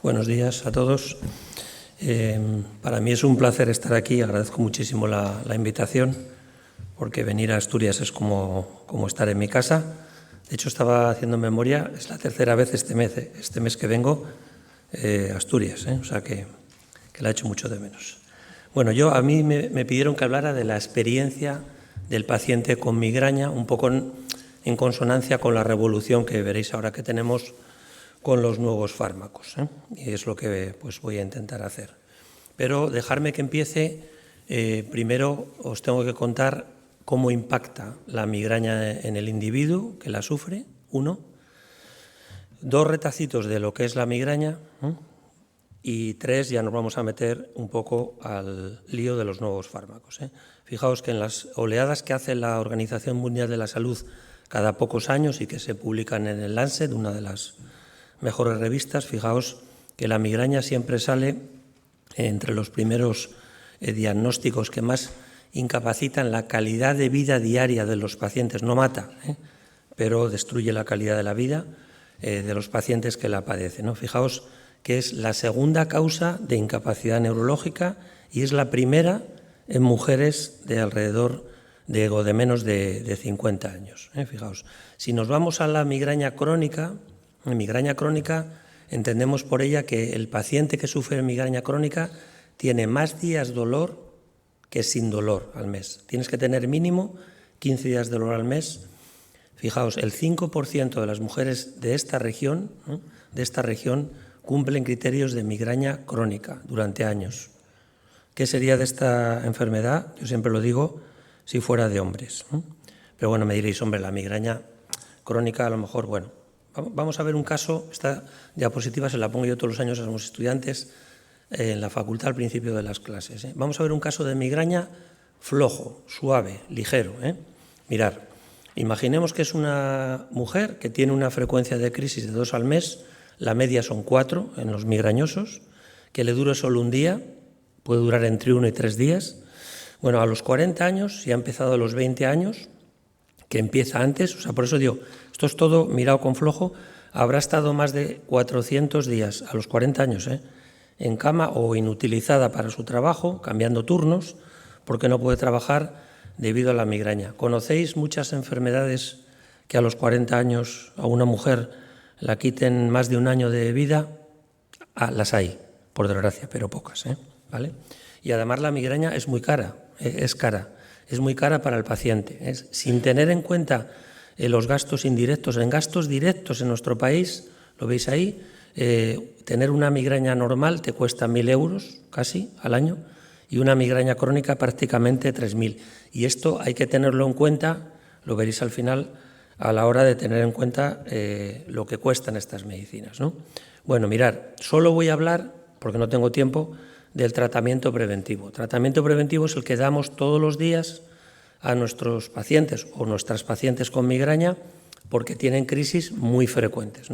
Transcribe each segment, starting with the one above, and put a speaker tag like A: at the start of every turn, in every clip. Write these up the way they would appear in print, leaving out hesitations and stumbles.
A: Buenos días a todos. Para mí es un placer estar aquí. Agradezco muchísimo la invitación, porque venir a Asturias es como estar en mi casa. De hecho, estaba haciendo memoria, es la tercera vez este mes que vengo a Asturias, o sea que la he hecho mucho de menos. Bueno, a mí me pidieron que hablara de la experiencia del paciente con migraña, un poco en consonancia con la revolución que veréis ahora que tenemos con los nuevos fármacos, y es lo que pues voy a intentar hacer. Pero dejarme que empiece, primero os tengo que contar cómo impacta la migraña en el individuo que la sufre, 1, 2 retacitos de lo que es la migraña, y 3 ya nos vamos a meter un poco al lío de los nuevos fármacos. Fijaos que en las oleadas que hace la Organización Mundial de la Salud cada pocos años y que se publican en el Lancet, una de las mejores revistas, fijaos que la migraña siempre sale entre los primeros diagnósticos que más incapacitan la calidad de vida diaria de los pacientes. No mata, pero destruye la calidad de la vida de los pacientes que la padecen, Fijaos que es la segunda causa de incapacidad neurológica y es la primera en mujeres de alrededor o de menos de 50 años. Fijaos, si nos vamos a la migraña crónica, entendemos por ella que el paciente que sufre migraña crónica tiene más días dolor que sin dolor al mes. Tienes que tener mínimo 15 días de dolor al mes. Fijaos, el 5% de las mujeres de esta región cumplen criterios de migraña crónica durante años. ¿Qué sería de esta enfermedad? Yo siempre lo digo, si fuera de hombres. Pero bueno, me diréis, hombre, la migraña crónica a lo mejor, bueno. Vamos a ver un caso, esta diapositiva se la pongo yo todos los años a los estudiantes en la facultad al principio de las clases. Vamos a ver un caso de migraña flojo, suave, ligero. Mirad, imaginemos que es una mujer que tiene una frecuencia de crisis de 2 al mes, la media son 4 en los migrañosos, que le dure solo un día, puede durar entre 1 y 3 días. Bueno, a los 40 años, si ha empezado a los 20 años, que empieza antes, o sea, por eso digo, esto es todo mirado con flojo, habrá estado más de 400 días a los 40 años en cama o inutilizada para su trabajo, cambiando turnos, porque no puede trabajar debido a la migraña. ¿Conocéis muchas enfermedades que a los 40 años a una mujer la quiten más de un año de vida? Las hay, por desgracia, pero pocas, ¿vale? Y además la migraña es muy cara, es muy cara para el paciente. Sin tener en cuenta los gastos indirectos. En gastos directos en nuestro país, lo veis ahí, tener una migraña normal te cuesta 1.000 euros casi al año y una migraña crónica prácticamente 3.000. Y esto hay que tenerlo en cuenta, lo veréis al final, a la hora de tener en cuenta lo que cuestan estas medicinas, Bueno, mirad, solo voy a hablar, porque no tengo tiempo, del tratamiento preventivo. Tratamiento preventivo es el que damos todos los días a nuestros pacientes o nuestras pacientes con migraña porque tienen crisis muy frecuentes,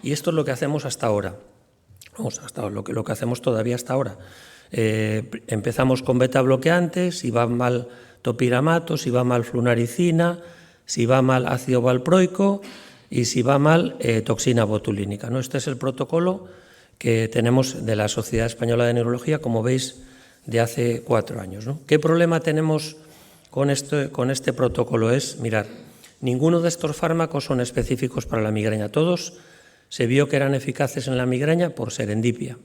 A: Y esto es lo que hacemos hasta ahora, lo que hacemos todavía hasta ahora. Empezamos con beta bloqueantes, si va mal topiramato, si va mal flunaricina, si va mal ácido valproico y si va mal toxina botulínica, Este es el protocolo que tenemos de la Sociedad Española de Neurología, como veis, de hace 4 años. ¿Qué problema tenemos con este protocolo? Mirad, ninguno de estos fármacos son específicos para la migraña. Todos se vio que eran eficaces en la migraña por serendipia.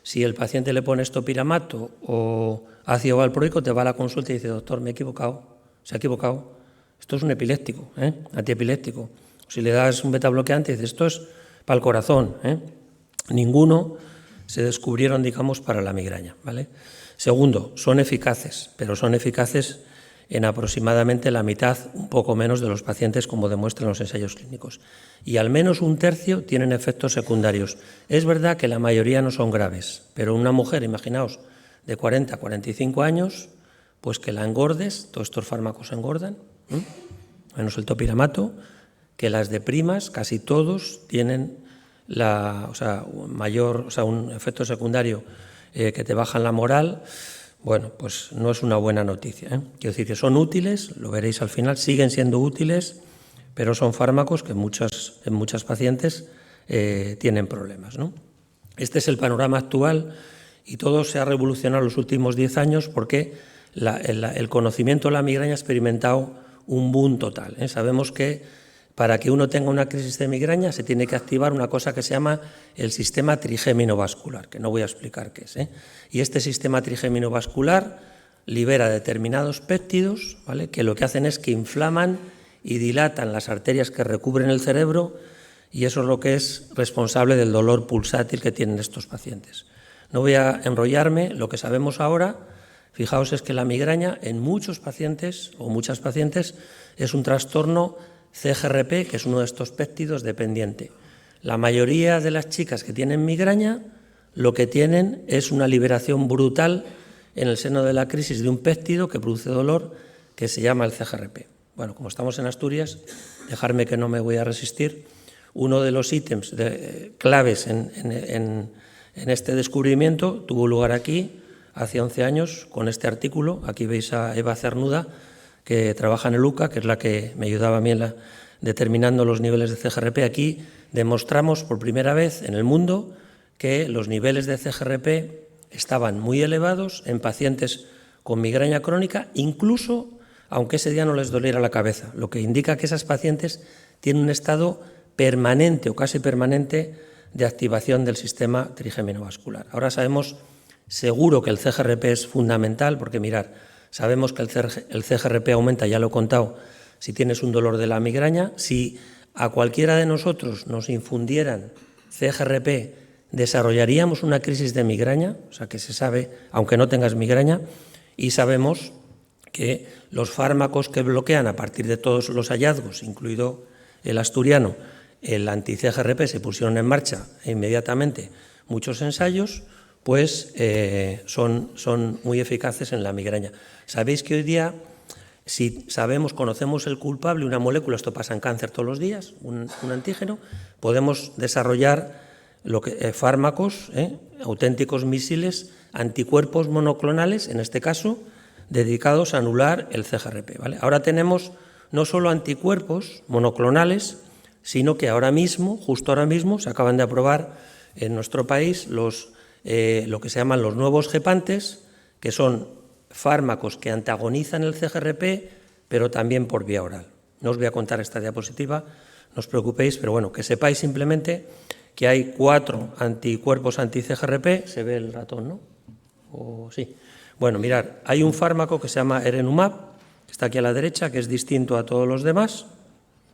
A: Si el paciente le pone topiramato o ácido valproico, te va a la consulta y dice, doctor, me he equivocado, se ha equivocado. Esto es un epiléptico, antiepiléptico. Si le das un beta bloqueante, dices, esto es para el corazón, Ninguno se descubrieron, digamos, para la migraña, ¿vale? Segundo, son eficaces, pero son eficaces en aproximadamente la mitad, un poco menos, de los pacientes, como demuestran los ensayos clínicos. Y al menos 1/3 tienen efectos secundarios. Es verdad que la mayoría no son graves, pero una mujer, imaginaos, de 40 a 45 años, pues que la engordes, todos estos fármacos engordan, menos el topiramato, que las deprimas, casi todos tienen un efecto secundario que te bajan la moral. Bueno, pues no es una buena noticia. Quiero decir que son útiles, lo veréis al final, siguen siendo útiles, pero son fármacos que en muchas pacientes tienen problemas, Este es el panorama actual y todo se ha revolucionado en los últimos 10 años porque el conocimiento de la migraña ha experimentado un boom total. Sabemos que para que uno tenga una crisis de migraña se tiene que activar una cosa que se llama el sistema trigémino vascular, que no voy a explicar qué es. Y este sistema trigémino vascular libera determinados péptidos, ¿vale?, que lo que hacen es que inflaman y dilatan las arterias que recubren el cerebro, y eso es lo que es responsable del dolor pulsátil que tienen estos pacientes. No voy a enrollarme, lo que sabemos ahora, fijaos, es que la migraña en muchos pacientes o muchas pacientes es un trastorno CGRP, que es uno de estos péptidos dependiente. La mayoría de las chicas que tienen migraña lo que tienen es una liberación brutal en el seno de la crisis de un péptido que produce dolor que se llama el CGRP. Bueno, como estamos en Asturias, dejarme que no me voy a resistir. Uno de los ítems claves en este descubrimiento tuvo lugar aquí hace 11 años con este artículo. Aquí veis a Eva Cernuda, que trabaja en el UCA, que es la que me ayudaba a mí determinando los niveles de CGRP. Aquí demostramos por primera vez en el mundo que los niveles de CGRP estaban muy elevados en pacientes con migraña crónica, incluso aunque ese día no les doliera la cabeza, lo que indica que esas pacientes tienen un estado permanente o casi permanente de activación del sistema trigémino vascular. Ahora sabemos seguro que el CGRP es fundamental, porque mirad, sabemos que el CGRP aumenta, ya lo he contado, si tienes un dolor de la migraña. Si a cualquiera de nosotros nos infundieran CGRP, desarrollaríamos una crisis de migraña, o sea que se sabe, aunque no tengas migraña, y sabemos que los fármacos que bloquean a partir de todos los hallazgos, incluido el asturiano, el anti-CGRP, se pusieron en marcha inmediatamente muchos ensayos, pues son muy eficaces en la migraña. Sabéis que hoy día, si conocemos el culpable, una molécula, esto pasa en cáncer todos los días, un antígeno, podemos desarrollar fármacos, auténticos misiles, anticuerpos monoclonales, en este caso, dedicados a anular el CGRP, ¿vale? Ahora tenemos no solo anticuerpos monoclonales, sino que justo ahora mismo, se acaban de aprobar en nuestro país lo que se llaman los nuevos gepantes, que son fármacos que antagonizan el CGRP, pero también por vía oral. No os voy a contar esta diapositiva, no os preocupéis, pero bueno, que sepáis simplemente que hay 4 anticuerpos anti-CGRP, se ve el ratón, ¿no? ¿O sí? Bueno, mirad, hay un fármaco que se llama Erenumab, que está aquí a la derecha, que es distinto a todos los demás,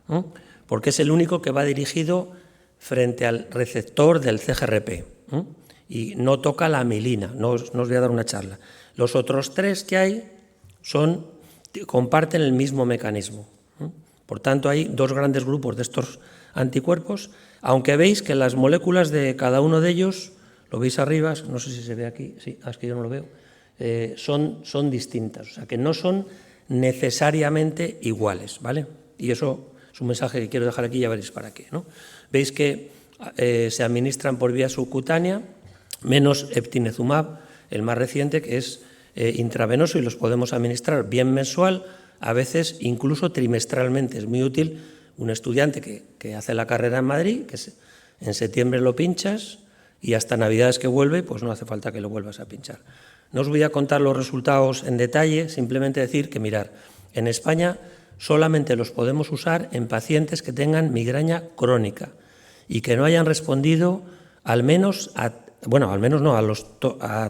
A: ¿no?, porque es el único que va dirigido frente al receptor del CGRP, ¿no?, y no toca la amilina. No os voy a dar una charla. Los otros 3 que hay comparten el mismo mecanismo, ¿no? Por tanto, hay 2 grandes grupos de estos anticuerpos, aunque veis que las moléculas de cada uno de ellos, lo veis arriba, no sé si se ve aquí, sí, es que yo no lo veo, son distintas, o sea que no son necesariamente iguales, ¿vale? Y eso es un mensaje que quiero dejar aquí, ya veréis para qué, ¿no? Veis que se administran por vía subcutánea, menos Eptinezumab, el más reciente, que es intravenoso, y los podemos administrar bien mensual, a veces incluso trimestralmente. Es muy útil un estudiante que hace la carrera en Madrid, que en septiembre lo pinchas y hasta Navidades que vuelve, pues no hace falta que lo vuelvas a pinchar. No os voy a contar los resultados en detalle, simplemente decir que, mirad, en España solamente los podemos usar en pacientes que tengan migraña crónica y que no hayan respondido al menos a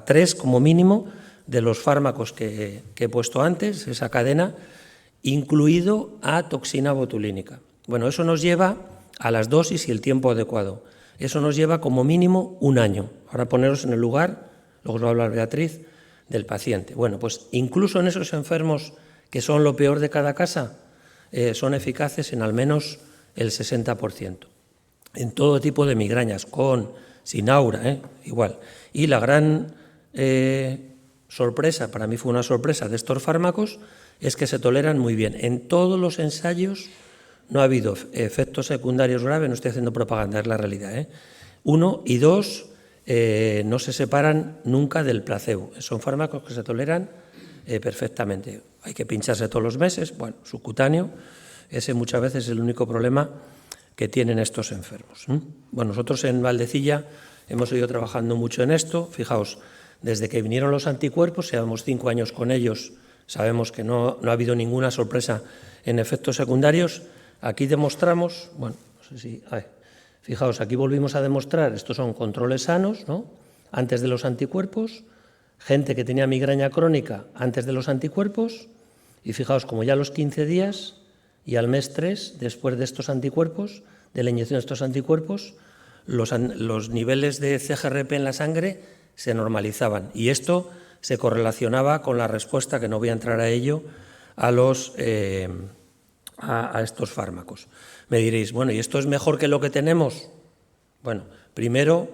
A: 3 como mínimo de los fármacos que he puesto antes, esa cadena, incluido a toxina botulínica. Bueno, eso nos lleva a las dosis y el tiempo adecuado. Eso nos lleva como mínimo 1 año. Ahora poneros en el lugar, luego os va a hablar Beatriz, del paciente. Bueno, pues incluso en esos enfermos que son lo peor de cada casa, son eficaces en al menos el 60%. En todo tipo de migrañas, sin aura, igual. Y la gran sorpresa, para mí fue una sorpresa de estos fármacos, es que se toleran muy bien. En todos los ensayos no ha habido efectos secundarios graves, no estoy haciendo propaganda, es la realidad, 1 y 2, no se separan nunca del placebo. Son fármacos que se toleran perfectamente. Hay que pincharse todos los meses, bueno, subcutáneo, ese muchas veces es el único problema que tienen estos enfermos. Bueno, nosotros en Valdecilla hemos ido trabajando mucho en esto. Fijaos, desde que vinieron los anticuerpos, llevamos 5 años con ellos, sabemos que no ha habido ninguna sorpresa en efectos secundarios. Aquí demostramos, bueno, no sé si... fijaos, aquí volvimos a demostrar, estos son controles sanos, ¿no?, antes de los anticuerpos, gente que tenía migraña crónica antes de los anticuerpos, y fijaos, como ya a los 15 días y al mes 3, después de estos anticuerpos, de la inyección de estos anticuerpos, los niveles de CGRP en la sangre se normalizaban. Y esto se correlacionaba con la respuesta, que no voy a entrar a ello, a estos fármacos. Me diréis, bueno, ¿y esto es mejor que lo que tenemos? Bueno, primero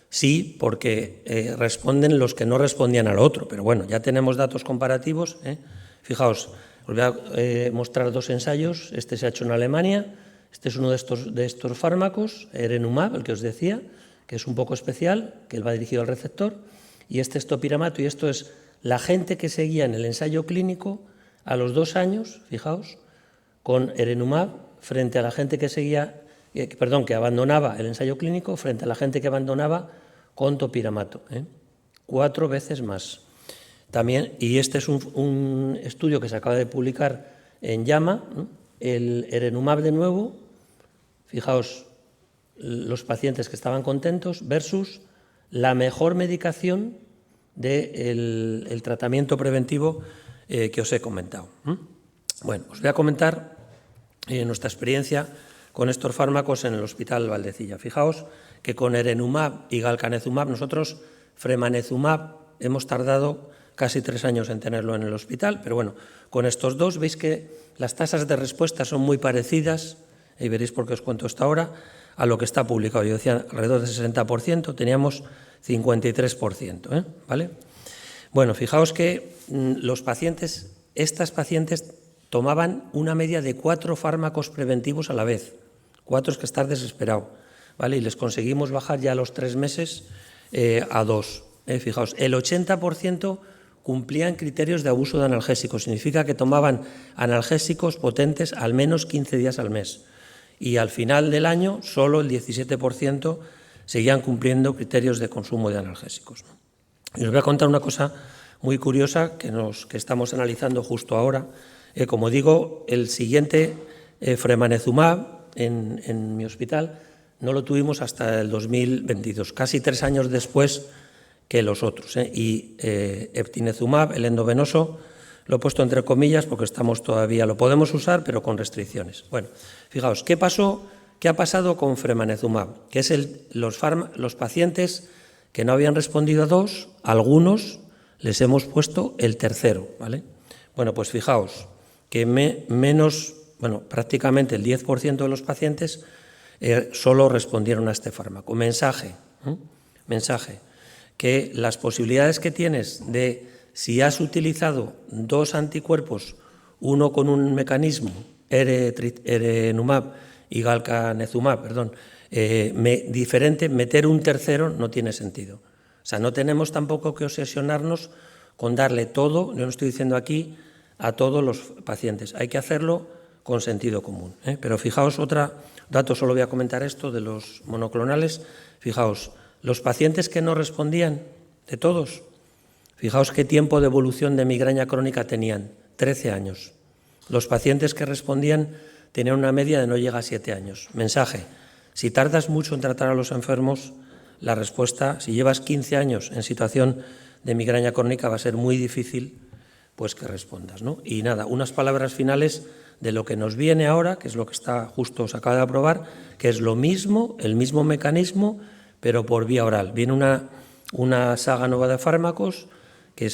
A: sí, porque responden los que no respondían al otro, pero bueno, ya tenemos datos comparativos. Fijaos, os voy a mostrar 2 ensayos. Este se ha hecho en Alemania. Este es uno de estos fármacos, Erenumab, el que os decía, que es un poco especial, que va dirigido al receptor, y este es topiramato, y esto es la gente que seguía en el ensayo clínico a los 2 años, fijaos, con Erenumab, frente a la gente que seguía, que abandonaba el ensayo clínico, frente a la gente que abandonaba con topiramato, 4 veces más. También, y este es un estudio que se acaba de publicar en JAMA, ¿no?, el Erenumab de nuevo, fijaos, los pacientes que estaban contentos versus la mejor medicación del tratamiento preventivo que os he comentado. Bueno, os voy a comentar nuestra experiencia con estos fármacos en el Hospital Valdecilla. Fijaos que con Erenumab y Galcanezumab, nosotros Fremanezumab hemos tardado casi 3 años en tenerlo en el hospital, pero bueno, con estos dos veis que las tasas de respuesta son muy parecidas, y veréis por qué os cuento esto ahora, a lo que está publicado. Yo decía alrededor del 60%, teníamos 53%, ¿vale? Bueno, fijaos que estas pacientes tomaban una media de 4 fármacos preventivos a la vez. 4 es que estar desesperado, ¿vale? Y les conseguimos bajar ya a los 3 meses a 2. Fijaos, el 80% cumplían criterios de abuso de analgésicos. Significa que tomaban analgésicos potentes al menos 15 días al mes. Y al final del año, solo el 17% seguían cumpliendo criterios de consumo de analgésicos. Y os voy a contar una cosa muy curiosa que estamos analizando justo ahora. Como digo, el siguiente, Fremanezumab, en mi hospital, no lo tuvimos hasta el 2022, casi 3 años después que los otros. Y Eptinezumab, el endovenoso, lo he puesto entre comillas porque lo podemos usar, pero con restricciones. Bueno, fijaos, ¿qué ha pasado con Fremanezumab? Que es los pacientes que no habían respondido a 2, algunos les hemos puesto el tercero, ¿vale? Bueno, pues fijaos que prácticamente el 10% de los pacientes solo respondieron a este fármaco. Mensaje, que las posibilidades que tienes de, si has utilizado 2 anticuerpos, uno con un mecanismo, Erenumab y Galcanezumab, diferente, meter un tercero no tiene sentido. O sea, no tenemos tampoco que obsesionarnos con darle todo, yo no estoy diciendo aquí, a todos los pacientes. Hay que hacerlo con sentido común. Pero fijaos, otro dato, solo voy a comentar esto de los monoclonales. Fijaos, los pacientes que no respondían, de todos, fijaos qué tiempo de evolución de migraña crónica tenían, 13 años. Los pacientes que respondían tenían una media de no llega a 7 años. Mensaje, si tardas mucho en tratar a los enfermos, la respuesta, si llevas 15 años en situación de migraña crónica, va a ser muy difícil pues que respondas, ¿no? Y nada, unas palabras finales de lo que nos viene ahora, que es lo que se acaba de aprobar, que es lo mismo, el mismo mecanismo, pero por vía oral. Viene una saga nueva de fármacos, que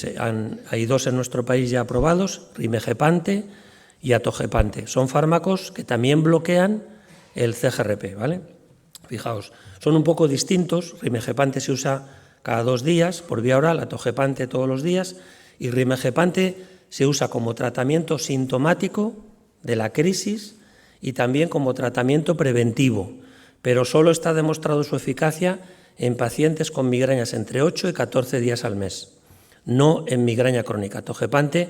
A: hay 2 en nuestro país ya aprobados, Rimegepante y Atogepante. Son fármacos que también bloquean el CGRP, ¿vale? Fijaos, son un poco distintos. Rimegepante se usa cada 2 días por vía oral, Atogepante todos los días, y Rimegepante se usa como tratamiento sintomático de la crisis y también como tratamiento preventivo, pero solo está demostrado su eficacia en pacientes con migrañas entre 8 y 14 días al mes, no en migraña crónica. Atogepante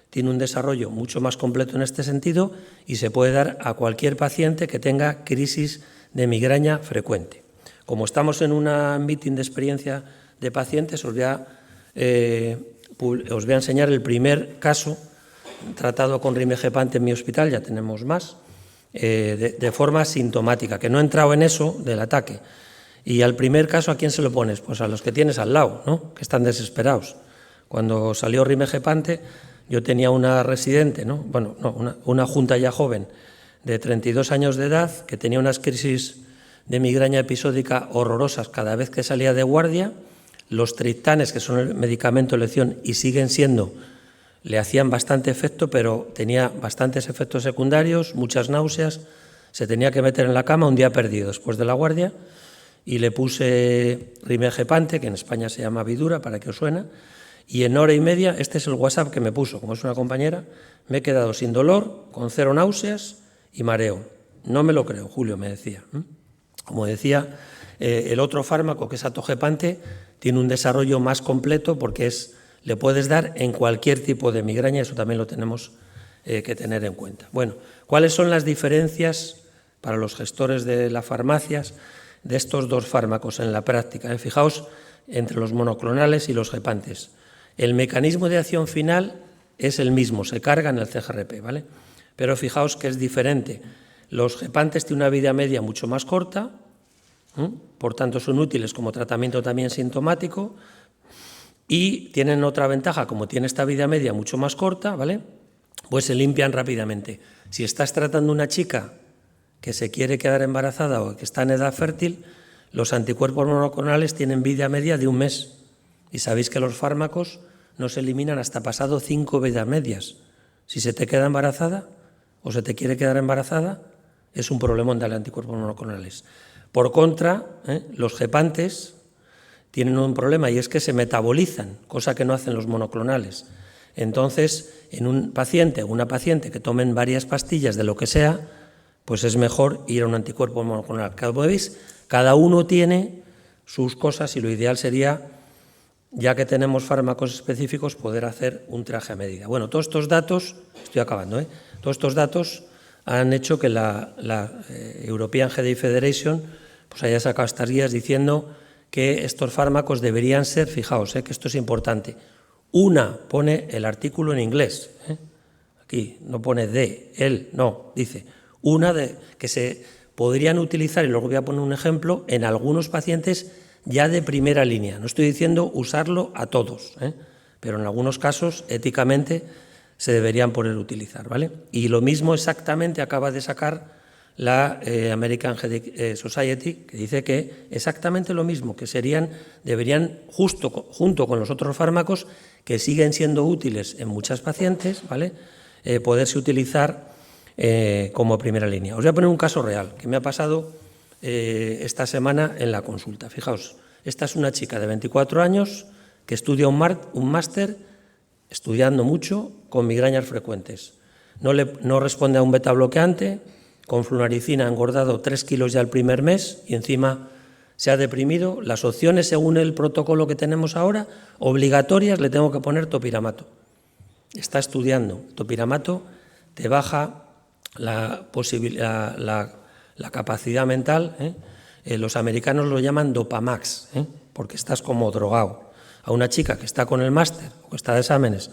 A: tiene un desarrollo mucho más completo en este sentido y se puede dar a cualquier paciente que tenga crisis de migraña frecuente. Como estamos en un meeting de experiencia de pacientes, os voy a enseñar el primer caso tratado con rimegepant en mi hospital, ya tenemos más, de forma sintomática, que no he entrado en eso del ataque. Y al primer caso, ¿a quién se lo pones? Pues a los que tienes al lado, ¿no?, que están desesperados. Cuando salió rimegepant, yo tenía una residente, ¿no?, bueno, no, una junta ya joven, de 32 años de edad, que tenía unas crisis de migraña episódica horrorosas cada vez que salía de guardia. Los triptanes, que son el medicamento de elección y siguen siendo, le hacían bastante efecto, pero tenía bastantes efectos secundarios, muchas náuseas, se tenía que meter en la cama un día perdido después de la guardia, y le puse rimegepant, que en España se llama Vidura, para que os suena, y en hora y media, este es el WhatsApp que me puso, como es una compañera, me he quedado sin dolor, con 0 náuseas y mareo. No me lo creo, Julio me decía. Como decía, el otro fármaco, que es atogepant, tiene un desarrollo más completo porque le puedes dar en cualquier tipo de migraña, eso también lo tenemos que tener en cuenta. Bueno, ¿cuáles son las diferencias para los gestores de las farmacias de estos dos fármacos en la práctica? Fijaos, entre los monoclonales y los gepantes. El mecanismo de acción final es el mismo, se carga en el CGRP, ¿vale? Pero fijaos que es diferente. Los gepantes tienen una vida media mucho más corta, por tanto son útiles como tratamiento también sintomático, y tienen otra ventaja, como tiene esta vida media mucho más corta, ¿vale?, pues se limpian rápidamente. Si estás tratando a una chica que se quiere quedar embarazada o que está en edad fértil, los anticuerpos monoclonales tienen vida media de 1 mes. Y sabéis que los fármacos no se eliminan hasta pasado 5 vidas medias. Si se te queda embarazada o se te quiere quedar embarazada, es un problemón darle anticuerpos monoclonales. Por contra, los gepantes tienen un problema, y es que se metabolizan, cosa que no hacen los monoclonales. Entonces, en un paciente o una paciente que tomen varias pastillas de lo que sea, pues es mejor ir a un anticuerpo monoclonal. Como veis, cada uno tiene sus cosas, y lo ideal sería, ya que tenemos fármacos específicos, poder hacer un traje a medida. Bueno, todos estos datos, estoy acabando, todos estos datos han hecho que la European Headache Federation pues haya sacado estas guías diciendo que estos fármacos deberían ser, fijaos, que esto es importante, pone el artículo en inglés, aquí no pone él, no, dice, que se podrían utilizar, y luego voy a poner un ejemplo, en algunos pacientes ya de primera línea. No estoy diciendo usarlo a todos, pero en algunos casos, éticamente, se deberían poder utilizar, ¿vale? Y lo mismo exactamente acaba de sacar la American Headache Society, que dice que exactamente lo mismo, que deberían, junto con los otros fármacos, que siguen siendo útiles en muchas pacientes, ¿vale?, poderse utilizar como primera línea. Os voy a poner un caso real que me ha pasado esta semana en la consulta. Fijaos, esta es una chica de 24 años que estudia un máster, estudiando mucho, con migrañas frecuentes. No responde a un beta bloqueante, con flunaricina ha engordado 3 kilos ya el primer mes y encima se ha deprimido. Las opciones, según el protocolo que tenemos ahora, obligatorias, le tengo que poner topiramato. Está estudiando. Topiramato te baja la capacidad mental. Los americanos lo llaman dopamax, porque estás como drogado. A una chica que está con el máster o que está de exámenes,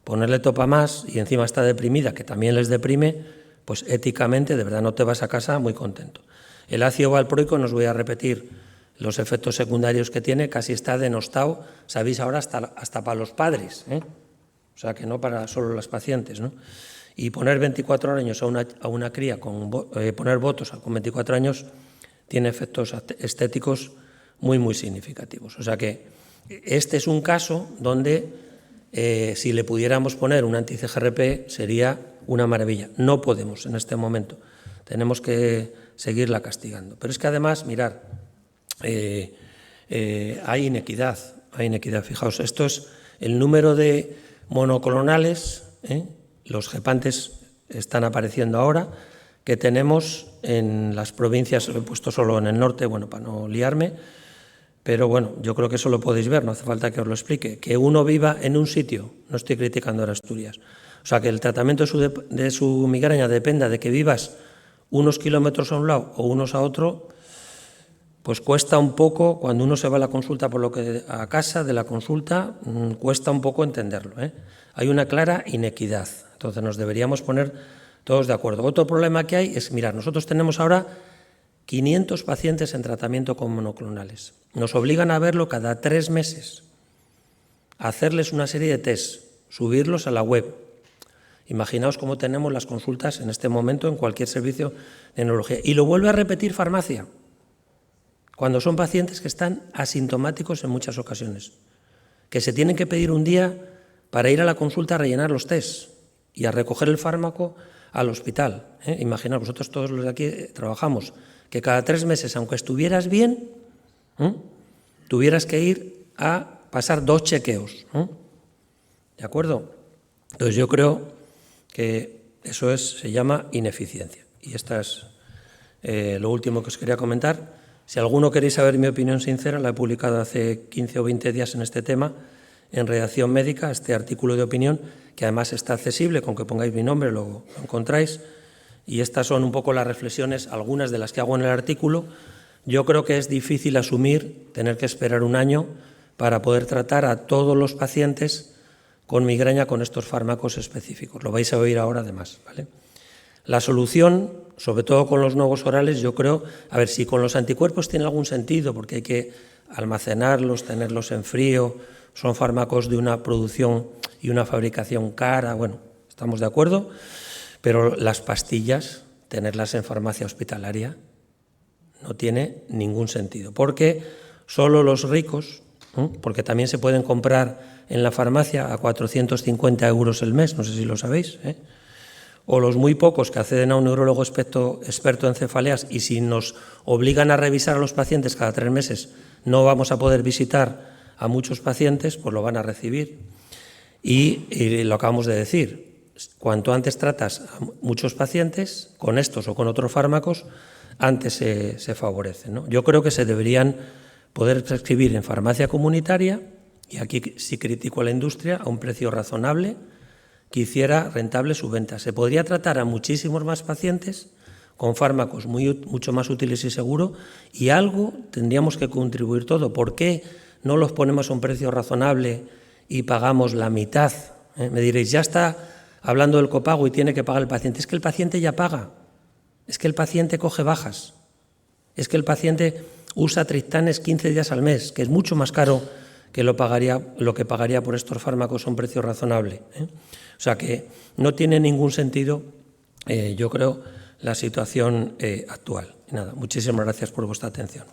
A: ponerle topamax y encima está deprimida, que también les deprime, pues éticamente de verdad no te vas a casa muy contento. El ácido valproico, no os voy a repetir los efectos secundarios que tiene, casi está denostado, sabéis ahora, hasta para los padres, o sea que no para solo las pacientes, ¿no? Y poner 24 años a una cría, poner botox con 24 años, tiene efectos estéticos muy, muy significativos. O sea que este es un caso donde si le pudiéramos poner un anti-CGRP sería una maravilla. No podemos en este momento, tenemos que seguirla castigando. Pero es que además, mirad, hay inequidad. Fijaos, esto es el número de monoclonales, los gepantes están apareciendo ahora, que tenemos en las provincias, lo he puesto solo en el norte, bueno, para no liarme, pero bueno, yo creo que eso lo podéis ver, no hace falta que os lo explique. Que uno viva en un sitio, no estoy criticando ahora Asturias, o sea, que el tratamiento de su migraña dependa de que vivas unos kilómetros a un lado o unos a otro, pues cuesta un poco, cuando uno se va a la consulta a casa de la consulta, cuesta un poco entenderlo, ¿eh? Hay una clara inequidad, entonces nos deberíamos poner todos de acuerdo. Otro problema que hay es, mirad, nosotros tenemos ahora 500 pacientes en tratamiento con monoclonales. Nos obligan a verlo cada 3 meses, a hacerles una serie de test, subirlos a la web. Imaginaos cómo tenemos las consultas en este momento en cualquier servicio de neurología. Y lo vuelve a repetir farmacia, cuando son pacientes que están asintomáticos en muchas ocasiones, que se tienen que pedir un día para ir a la consulta a rellenar los test y a recoger el fármaco al hospital. Imaginaos, vosotros todos los de aquí trabajamos, que cada 3 meses, aunque estuvieras bien, tuvieras que ir a pasar 2 chequeos. ¿De acuerdo? Entonces yo creo que eso se llama ineficiencia. Y esta es lo último que os quería comentar. Si alguno queréis saber mi opinión sincera, la he publicado hace 15 o 20 días en este tema, en Redacción Médica, este artículo de opinión, que además está accesible, con que pongáis mi nombre lo encontráis. Y estas son un poco las reflexiones, algunas de las que hago en el artículo. Yo creo que es difícil asumir tener que esperar un año para poder tratar a todos los pacientes con migraña con estos fármacos específicos. Lo vais a oír ahora además, ¿vale? La solución, sobre todo con los nuevos orales, yo creo, a ver, si con los anticuerpos tiene algún sentido, porque hay que almacenarlos, tenerlos en frío, son fármacos de una producción y una fabricación cara, bueno, estamos de acuerdo, pero las pastillas, tenerlas en farmacia hospitalaria, no tiene ningún sentido, porque solo los ricos, porque también se pueden comprar en la farmacia a 450 € el mes, no sé si lo sabéis, o los muy pocos que acceden a un neurólogo experto en cefaleas, y si nos obligan a revisar a los pacientes cada 3 meses, no vamos a poder visitar a muchos pacientes, pues lo van a recibir. Y lo acabamos de decir, cuanto antes tratas a muchos pacientes, con estos o con otros fármacos, antes se favorece, ¿no? Yo creo que se deberían poder prescribir en farmacia comunitaria, y aquí sí critico a la industria, a un precio razonable, que hiciera rentable su venta. Se podría tratar a muchísimos más pacientes con fármacos mucho más útiles y seguros, y algo tendríamos que contribuir todo. ¿Por qué no los ponemos a un precio razonable y pagamos la mitad? Me diréis, ya está hablando del copago y tiene que pagar el paciente. Es que el paciente ya paga, es que el paciente coge bajas, es que el paciente usa triptanes 15 días al mes, que es mucho más caro que lo que pagaría por estos fármacos a un precio razonable. O sea que no tiene ningún sentido, yo creo, la situación actual. Y nada, muchísimas gracias por vuestra atención.